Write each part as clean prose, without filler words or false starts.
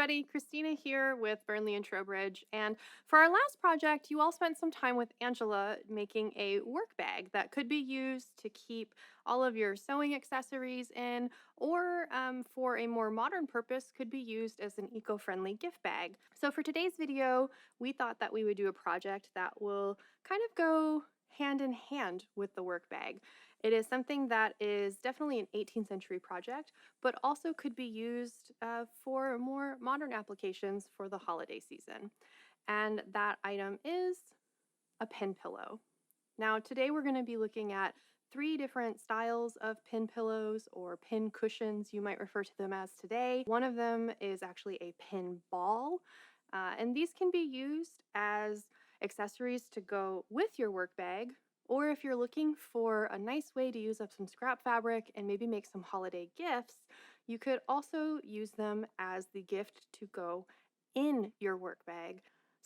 everybody, Christina here with Burnley and Trowbridge, and for our last project, you all spent some time with Angela making a work bag that could be used to keep all of your sewing accessories in, or for a more modern purpose, could be used as an eco-friendly gift bag. So for today's video, we thought that we would do a project that will kind of go hand in hand with the work bag. It is something that is definitely an 18th century project, but also could be used for more modern applications for the holiday season. And that item is a pin pillow. Now, today we're going to be looking at 3 different styles of pin pillows, or pin cushions, you might refer to them as today. One of them is actually a pin ball, and these can be used as accessories to go with your work bag, or if you're looking for a nice way to use up some scrap fabric and maybe make some holiday gifts, you could also use them as the gift to go in your work bag.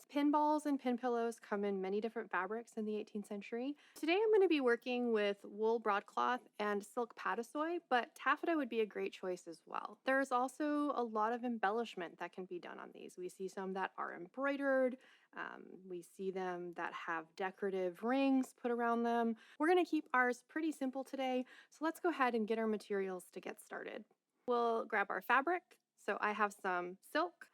Pin balls and pin pillows come in many different fabrics in the 18th century. Today I'm going to be working with wool broadcloth and silk patassoy, but taffeta would be a great choice as well. There's also a lot of embellishment that can be done on these. We see some that are embroidered, we see them that have decorative rings put around them. We're going to keep ours pretty simple today, so let's go ahead and get our materials to get started. We'll grab our fabric. So I have some silk,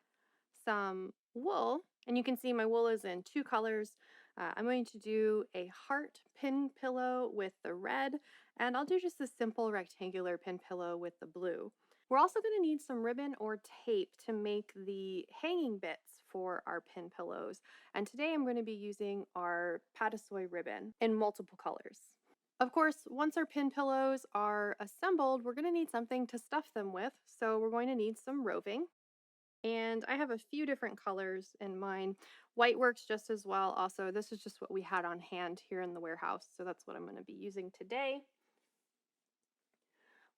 some wool, and you can see my wool is in 2 colors. I'm going to do a heart pin pillow with the red, and I'll do just a simple rectangular pin pillow with the blue. We're also going to need some ribbon or tape to make the hanging bits for our pin pillows, and today I'm going to be using our patassoy ribbon in multiple colors. Of course, once our pin pillows are assembled, we're going to need something to stuff them with, so we're going to need some roving. And I have a few different colors in mine. White works just as well. Also, this is just what we had on hand here in the warehouse, so that's what I'm going to be using today.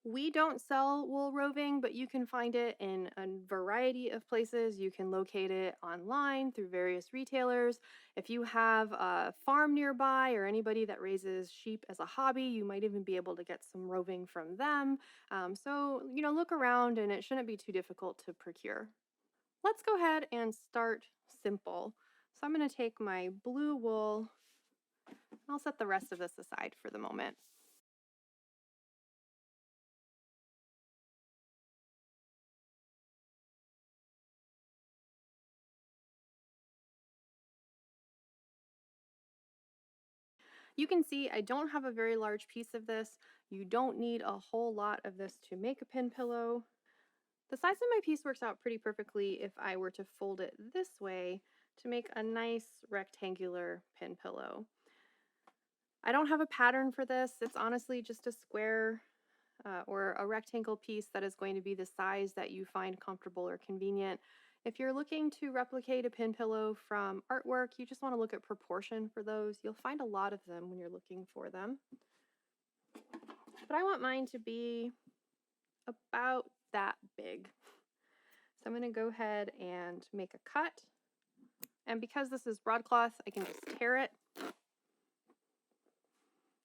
We don't sell wool roving, but you can find it in a variety of places. You can locate it online through various retailers. If you have a farm nearby or anybody that raises sheep as a hobby, you might even be able to get some roving from them. So, look around, and it shouldn't be too difficult to procure. Let's go ahead and start simple. So I'm going to take my blue wool. I'll set the rest of this aside for the moment. You can see I don't have a very large piece of this. You don't need a whole lot of this to make a pin pillow. The size of my piece works out pretty perfectly if I were to fold it this way to make a nice rectangular pin pillow. I don't have a pattern for this. It's honestly just a square or a rectangle piece that is going to be the size that you find comfortable or convenient. If you're looking to replicate a pin pillow from artwork, you just want to look at proportion for those. You'll find a lot of them when you're looking for them. But I want mine to be about that big. So I'm going to go ahead and make a cut. And because this is broadcloth, I can just tear it.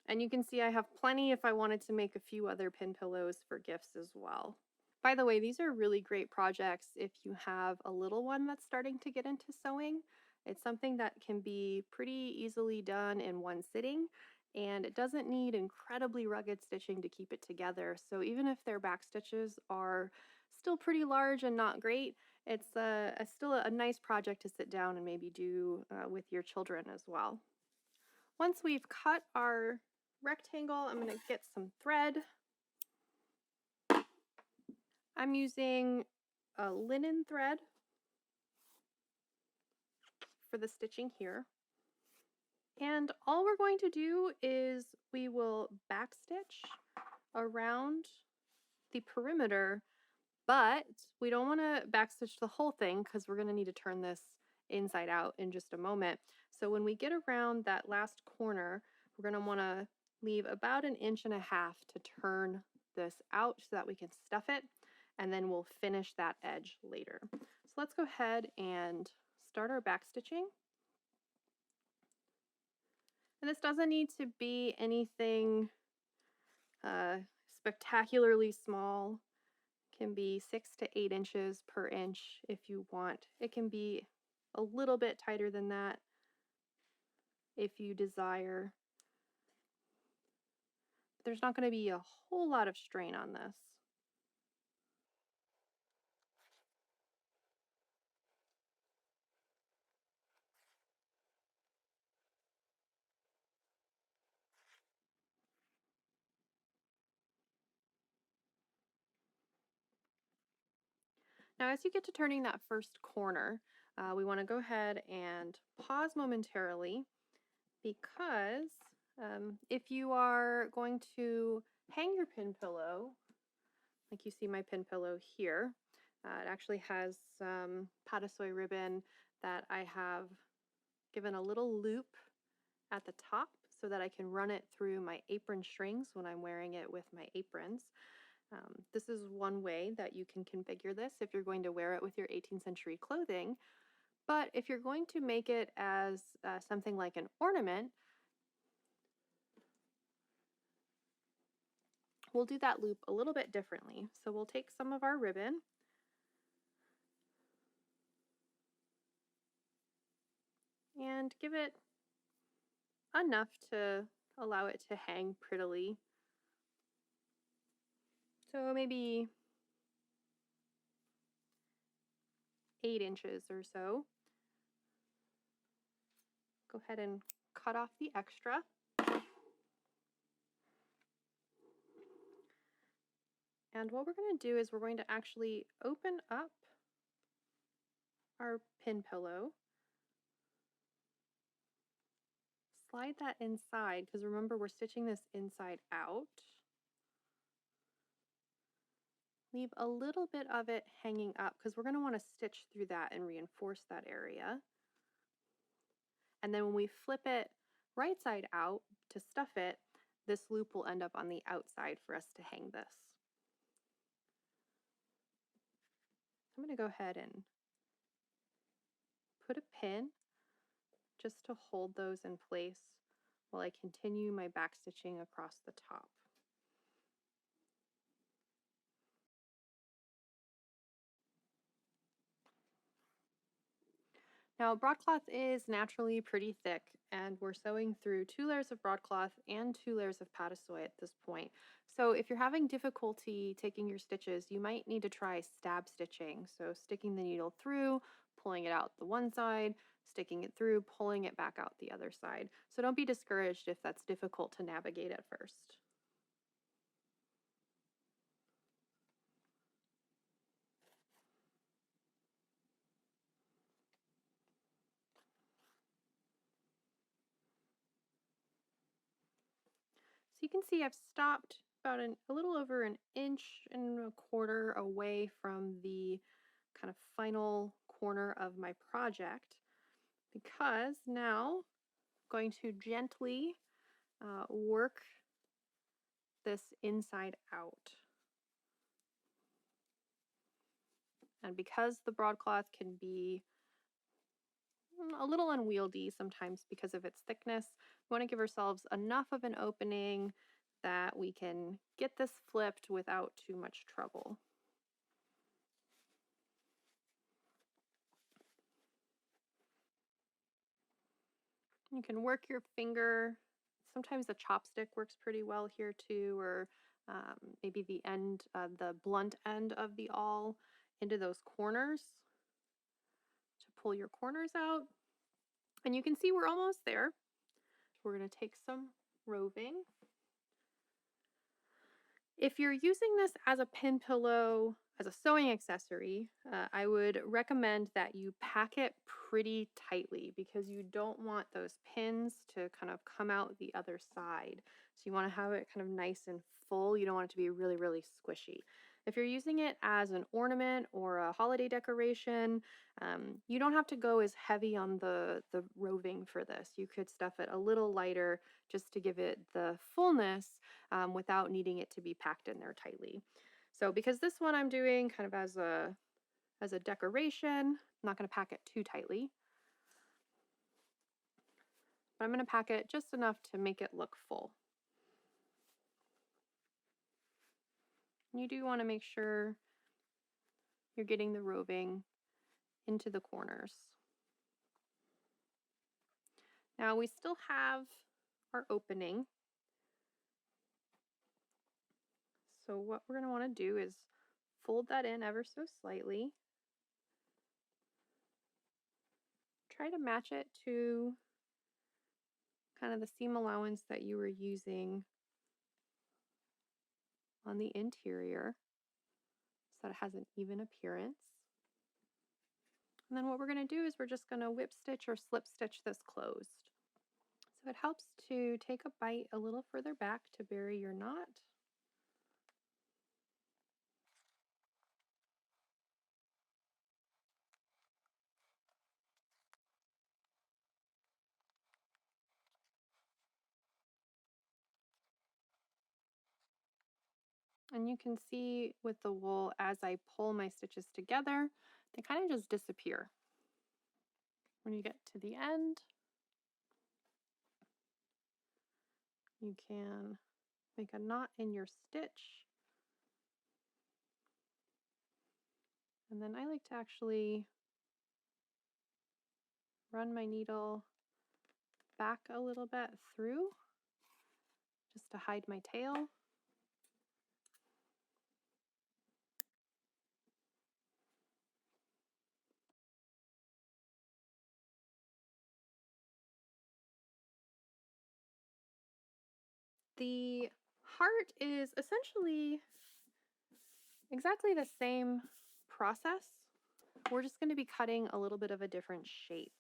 And you can see I have plenty if I wanted to make a few other pin pillows for gifts as well. By the way, these are really great projects if you have a little one that's starting to get into sewing. It's something that can be pretty easily done in one sitting, and it doesn't need incredibly rugged stitching to keep it together. So even if their back stitches are still pretty large and not great, it's still a nice project to sit down and maybe do with your children as well. Once we've cut our rectangle, I'm going to get some thread. I'm using a linen thread for the stitching here. And all we're going to do is we will backstitch around the perimeter, but we don't want to backstitch the whole thing because we're going to need to turn this inside out in just a moment. So when we get around that last corner, we're going to want to leave about 1.5 inches to turn this out so that we can stuff it, and then we'll finish that edge later. So let's go ahead and start our backstitching. And this doesn't need to be anything spectacularly small. Can be 6 to 8 inches per inch if you want. It can be a little bit tighter than that if you desire. There's not going to be a whole lot of strain on this. Now, as you get to turning that first corner, we want to go ahead and pause momentarily because if you are going to hang your pin pillow, like you see my pin pillow here, it actually has some patassoy ribbon that I have given a little loop at the top so that I can run it through my apron strings when I'm wearing it with my aprons. This is one way that you can configure this if you're going to wear it with your 18th century clothing. But if you're going to make it as something like an ornament, we'll do that loop a little bit differently. So we'll take some of our ribbon and give it enough to allow it to hang prettily. So maybe 8 inches or so. Go ahead and cut off the extra. And what we're going to do is we're going to actually open up our pin pillow, slide that inside, because remember we're stitching this inside out. Leave a little bit of it hanging up because we're going to want to stitch through that and reinforce that area. And then when we flip it right side out to stuff it, this loop will end up on the outside for us to hang this. I'm going to go ahead and put a pin just to hold those in place while I continue my back stitching across the top. Now, broadcloth is naturally pretty thick, and we're sewing through 2 layers of broadcloth and 2 layers of patassoy at this point. So if you're having difficulty taking your stitches, you might need to try stab stitching. So sticking the needle through, pulling it out the one side, sticking it through, pulling it back out the other side. So don't be discouraged if that's difficult to navigate at first. So you can see I've stopped about a little over 1.25 inches away from the kind of final corner of my project, because now I'm going to gently work this inside out. And because the broadcloth can be a little unwieldy sometimes because of its thickness, we want to give ourselves enough of an opening that we can get this flipped without too much trouble. You can work your finger. Sometimes the chopstick works pretty well here too, or maybe the end, the blunt end of the awl into those corners to pull your corners out. And you can see we're almost there. We're going to take some roving. If you're using this as a pin pillow, as a sewing accessory, I would recommend that you pack it pretty tightly because you don't want those pins to kind of come out the other side. So you want to have it kind of nice and full. You don't want it to be really, really squishy. If you're using it as an ornament or a holiday decoration, you don't have to go as heavy on the roving for this. You could stuff it a little lighter just to give it the fullness without needing it to be packed in there tightly. So because this one I'm doing kind of as a decoration, I'm not going to pack it too tightly, but I'm going to pack it just enough to make it look full. You do want to make sure you're getting the roving into the corners. Now we still have our opening. So what we're going to want to do is fold that in ever so slightly. Try to match it to kind of the seam allowance that you were using on the interior so that it has an even appearance. And then what we're going to do is we're just going to whip stitch or slip stitch this closed. So it helps to take a bite a little further back to bury your knot. And you can see with the wool, as I pull my stitches together, they kind of just disappear. When you get to the end, you can make a knot in your stitch. And then I like to actually run my needle back a little bit through just to hide my tail. The heart is essentially exactly the same process. We're just going to be cutting a little bit of a different shape.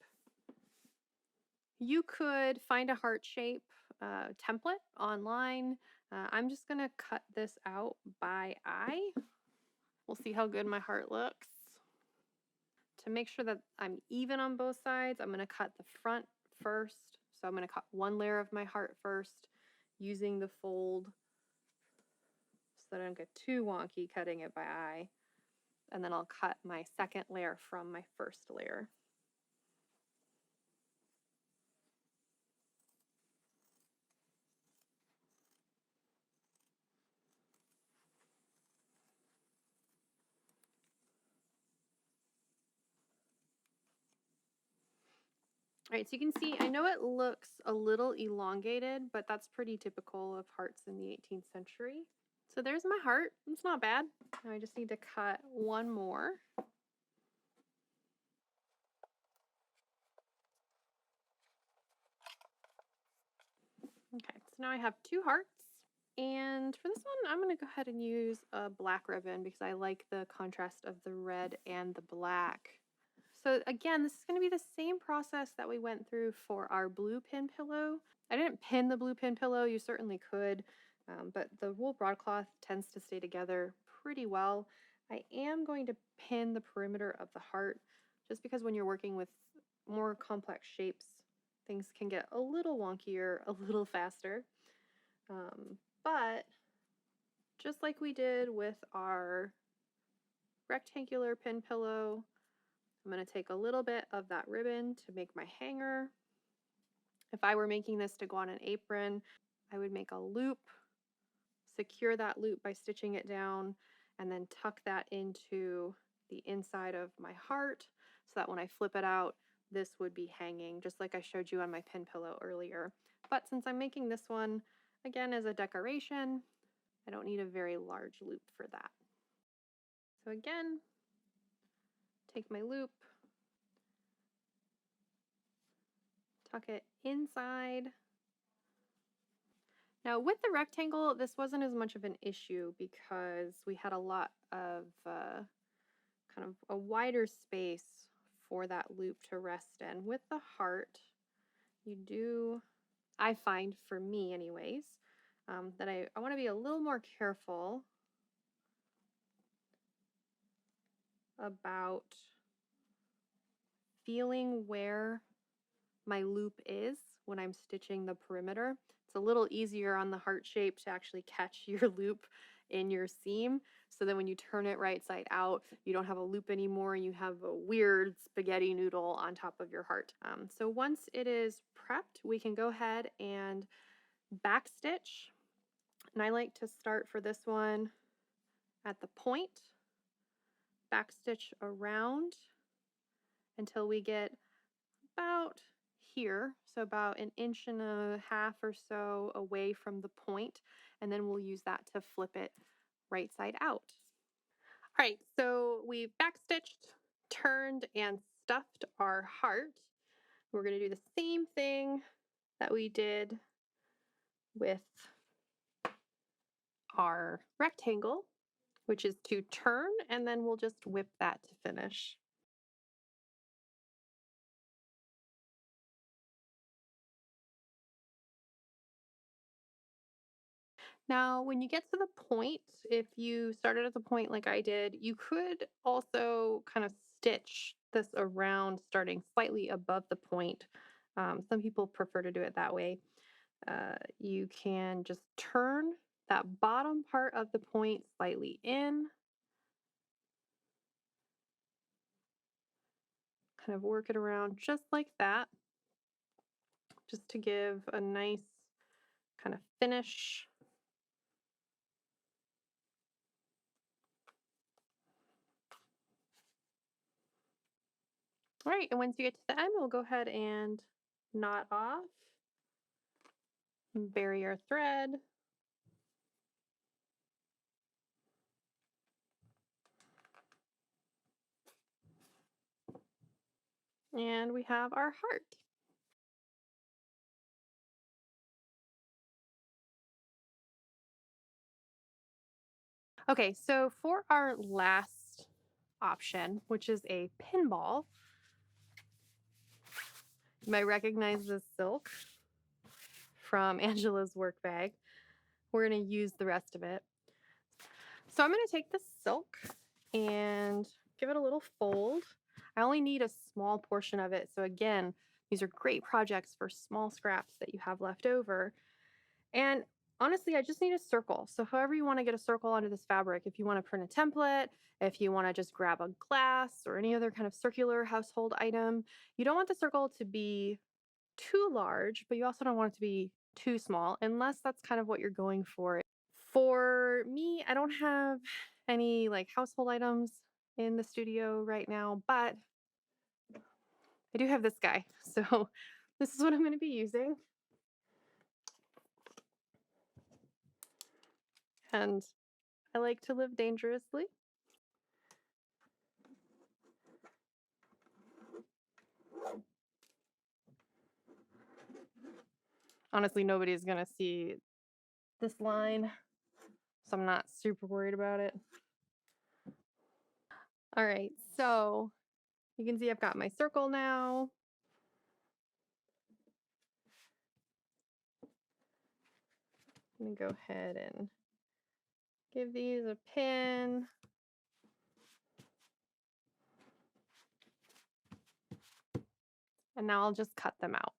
You could find a heart shape template online. I'm just going to cut this out by eye. We'll see how good my heart looks. To make sure that I'm even on both sides, I'm going to cut the front first. So I'm going to cut one layer of my heart first using the fold so that I don't get too wonky cutting it by eye. And then I'll cut my second layer from my first layer. All right, so you can see, I know it looks a little elongated, but that's pretty typical of hearts in the 18th century. So there's my heart. It's not bad. Now I just need to cut one more. Okay, so now I have two hearts. And for this one, I'm going to go ahead and use a black ribbon because I like the contrast of the red and the black. So again, this is going to be the same process that we went through for our blue pin pillow. I didn't pin the blue pin pillow. You certainly could, but the wool broadcloth tends to stay together pretty well. I am going to pin the perimeter of the heart just because when you're working with more complex shapes, things can get a little wonkier a little faster. But just like we did with our rectangular pin pillow, I'm going to take a little bit of that ribbon to make my hanger. If I were making this to go on an apron, I would make a loop, secure that loop by stitching it down, and then tuck that into the inside of my heart so that when I flip it out, this would be hanging just like I showed you on my pin pillow earlier. But since I'm making this one, again, as a decoration, I don't need a very large loop for that. So again, take my loop, tuck it inside. Now with the rectangle, this wasn't as much of an issue because we had a lot of kind of a wider space for that loop to rest in. With the heart, you do, I find for me anyways, that I want to be a little more careful about feeling where my loop is when I'm stitching the perimeter. It's a little easier on the heart shape to actually catch your loop in your seam. So then when you turn it right side out, you don't have a loop anymore. You have a weird spaghetti noodle on top of your heart. So once it is prepped, we can go ahead and backstitch. And I like to start for this one at the point backstitch around until we get about here, so about 1.5 inches or so away from the point, and then we'll use that to flip it right side out. All right, so we've backstitched, turned, and stuffed our heart. We're going to do the same thing that we did with our rectangle, which is to turn, and then we'll just whip that to finish. Now, when you get to the point, if you started at the point like I did, you could also kind of stitch this around starting slightly above the point. Some people prefer to do it that way. You can just turn that bottom part of the point slightly in, kind of work it around just like that, just to give a nice kind of finish. All right, and once you get to the end, we'll go ahead and knot off, bury our thread. And we have our heart. Okay, so for our last option, which is a pinball, you might recognize this silk from Angela's work bag. We're going to use the rest of it. So I'm going to take the silk and give it a little fold. I only need a small portion of it. So again, these are great projects for small scraps that you have left over. And honestly, I just need a circle. So however you want to get a circle onto this fabric, if you want to print a template, if you want to just grab a glass or any other kind of circular household item, you don't want the circle to be too large, but you also don't want it to be too small, unless that's kind of what you're going for. For me, I don't have any like household items in the studio right now, but I do have this guy. So this is what I'm going to be using. And I like to live dangerously. Honestly, nobody's going to see this line, so I'm not super worried about it. All right, so you can see I've got my circle now. I'm going to go ahead and give these a pin. And now I'll just cut them out.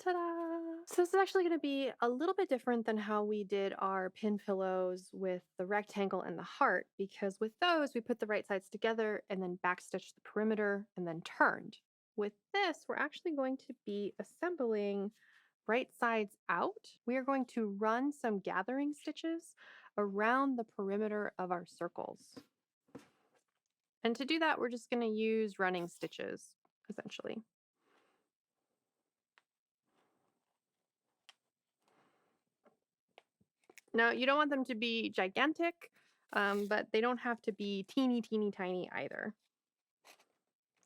Ta-da! So this is actually going to be a little bit different than how we did our pin pillows with the rectangle and the heart, because with those, we put the right sides together and then backstitched the perimeter and then turned. With this, we're actually going to be assembling right sides out. We are going to run some gathering stitches around the perimeter of our circles. And to do that, we're just going to use running stitches, essentially. Now, you don't want them to be gigantic, but they don't have to be teeny, teeny, tiny either.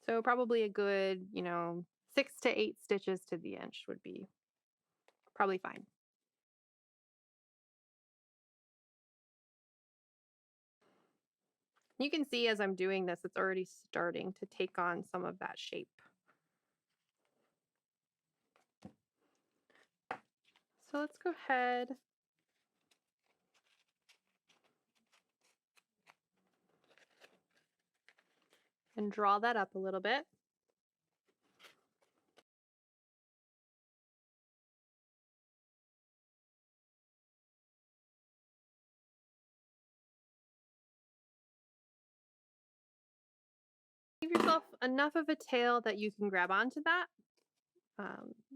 So probably a good, 6 to 8 stitches to the inch would be probably fine. You can see as I'm doing this, it's already starting to take on some of that shape. So let's go ahead and draw that up a little bit. Give yourself enough of a tail that you can grab onto that.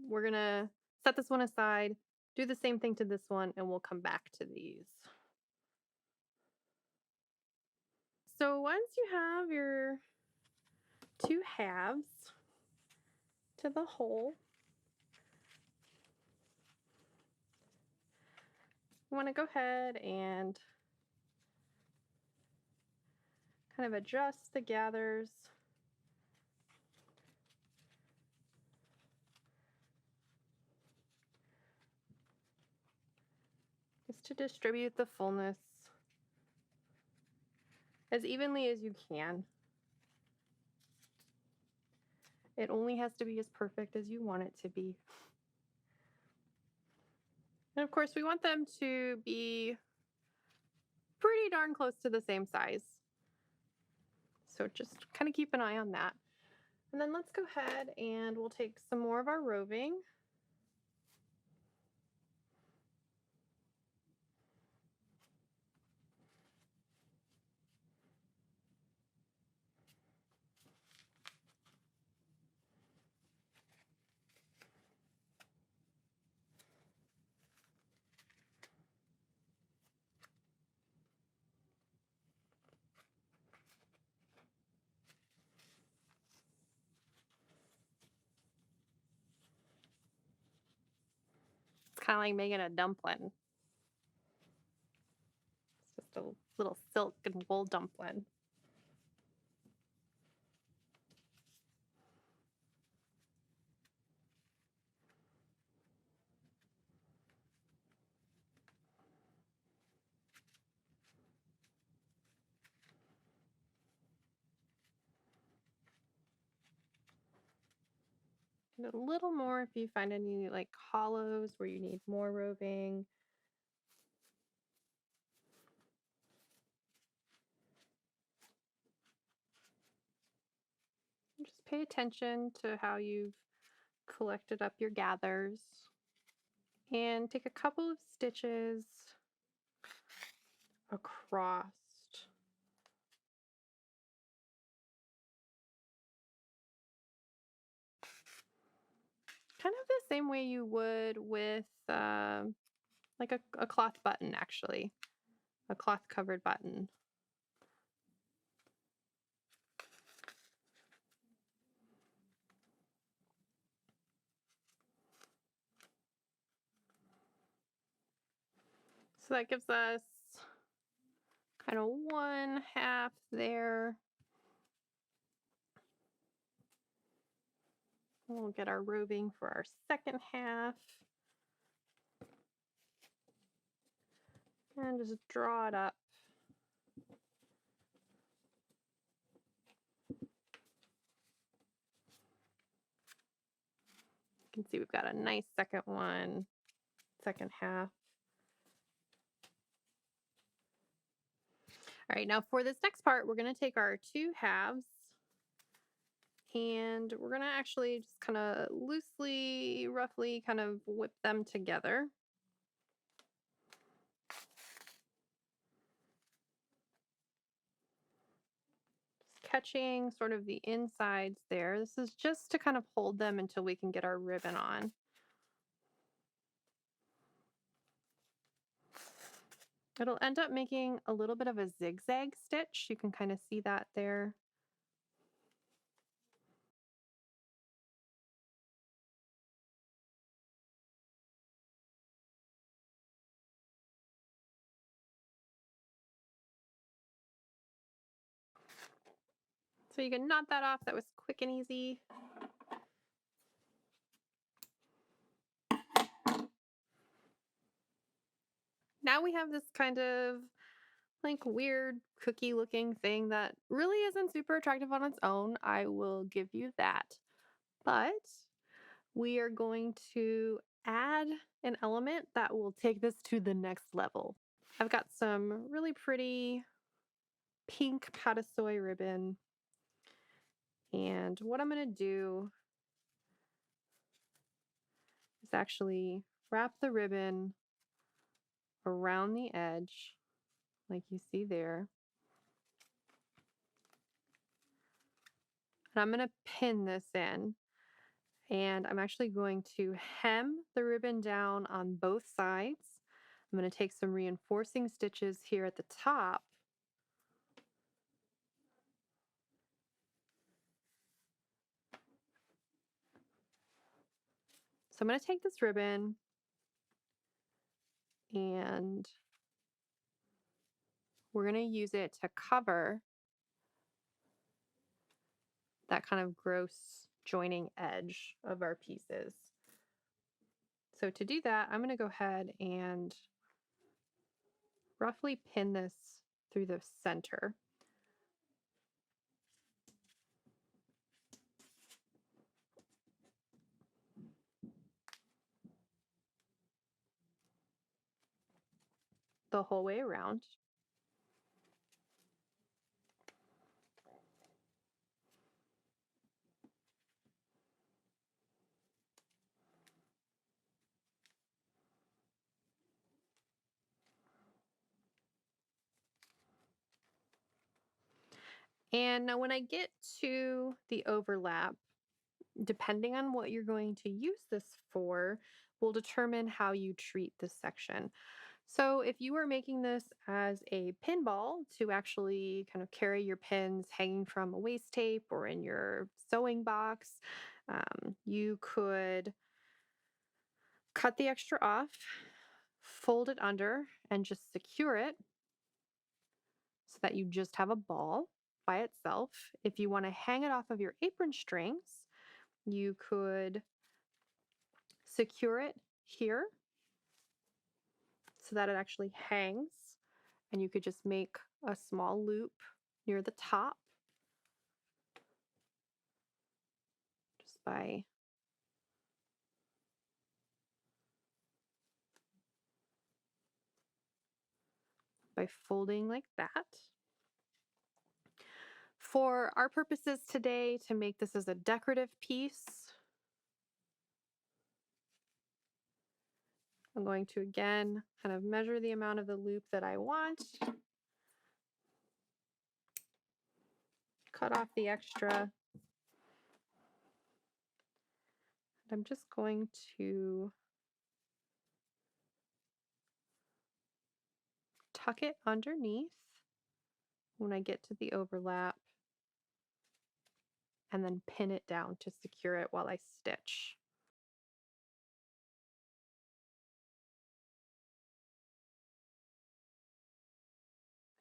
We're gonna set this one aside, do the same thing to this one, and we'll come back to these. So once you have your two halves to the hole, you want to go ahead and kind of adjust the gathers just to distribute the fullness as evenly as you can. It only has to be as perfect as you want it to be. And of course, we want them to be pretty darn close to the same size. So just kind of keep an eye on that. And then let's go ahead and we'll take some more of our roving. It's kind of like making a dumpling. It's just a little silk and wool dumpling. And a little more if you find any like hollows where you need more roving. Just pay attention to how you've collected up your gathers and take a couple of stitches across. Kind of the same way you would with like a cloth button, actually, a cloth covered button. So that gives us kind of one half there. We'll get our roving for our second half. And just draw it up. You can see we've got a nice second one, second half. All right, now for this next part, we're going to take our two halves and we're going to actually just kind of loosely, roughly kind of whip them together. Just catching sort of the insides there. This is just to kind of hold them until we can get our ribbon on. It'll end up making a little bit of a zigzag stitch. You can kind of see that there. So you can knot that off. That was quick and easy. Now we have this kind of like weird cookie looking thing that really isn't super attractive on its own. I will give you that. But we are going to add an element that will take this to the next level. I've got some really pretty pink pat of soy ribbon. And what I'm going to do is actually wrap the ribbon around the edge, like you see there. And I'm going to pin this in. And I'm actually going to hem the ribbon down on both sides. I'm going to take some reinforcing stitches here at the top. So I'm going to take this ribbon and we're going to use it to cover that kind of gross joining edge of our pieces. So to do that, I'm going to go ahead and roughly pin this through the center. The whole way around. And now when I get to the overlap, depending on what you're going to use this for, will determine how you treat this section. So if you are making this as a pinball to actually kind of carry your pins hanging from a waist tape or in your sewing box, you could cut the extra off, fold it under, and just secure it so that you just have a ball by itself. If you want to hang it off of your apron strings, you could secure it here so that it actually hangs, and you could just make a small loop near the top just by folding like that. For our purposes today, to make this as a decorative piece, I'm going to again kind of measure the amount of the loop that I want, cut off the extra. I'm just going to tuck it underneath when I get to the overlap and then pin it down to secure it while I stitch.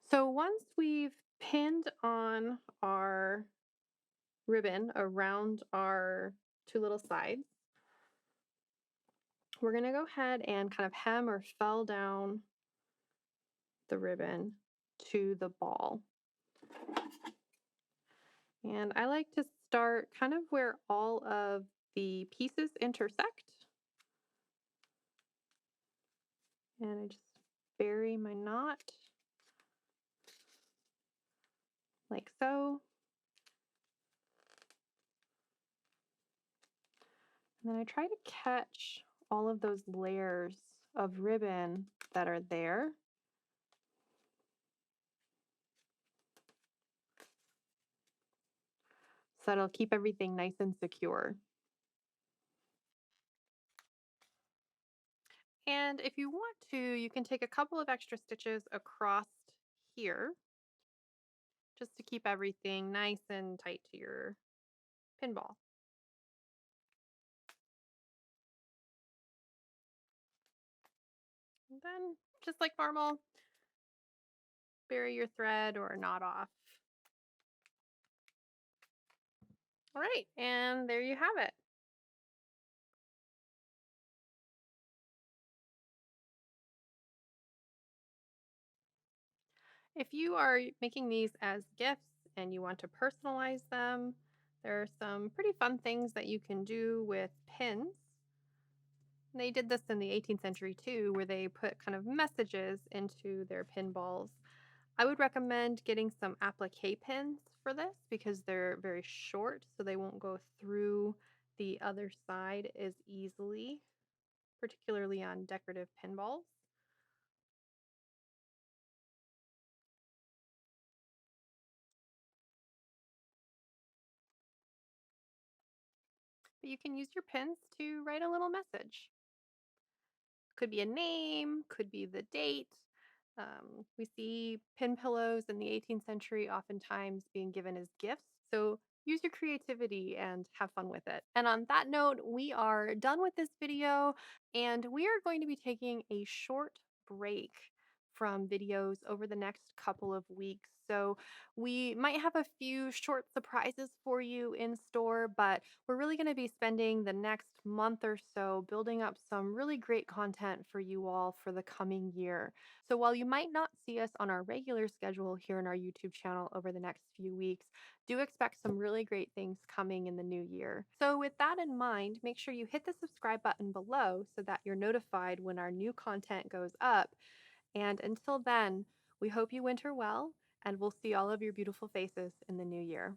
So once we've pinned on our ribbon around our two little sides, we're going to go ahead and kind of hem or fell down the ribbon to the ball. And I like to start kind of where all of the pieces intersect. And I just bury my knot like so. And then I try to catch all of those layers of ribbon that are there. So it'll keep everything nice and secure. And if you want to, you can take a couple of extra stitches across here just to keep everything nice and tight to your pinball. And then, just like normal, bury your thread or knot off. All right, and there you have it. If you are making these as gifts and you want to personalize them, there are some pretty fun things that you can do with pins. They did this in the 18th century too, where they put kind of messages into their pinballs. I would recommend getting some applique pins for this because they're very short, so they won't go through the other side as easily, particularly on decorative pinballs. but you can use your pins to write a little message. Could be a name, could be the date. We see pin pillows in the 18th century oftentimes being given as gifts. So use your creativity and have fun with it. And on that note, we are done with this video and we are going to be taking a short break from videos over the next couple of weeks. So we might have a few short surprises for you in store, but we're really going to be spending the next month or so building up some really great content for you all for the coming year. So while you might not see us on our regular schedule here in our YouTube channel over the next few weeks, do expect some really great things coming in the new year. So with that in mind, make sure you hit the subscribe button below so that you're notified when our new content goes up. And until then, we hope you winter well, and we'll see all of your beautiful faces in the new year.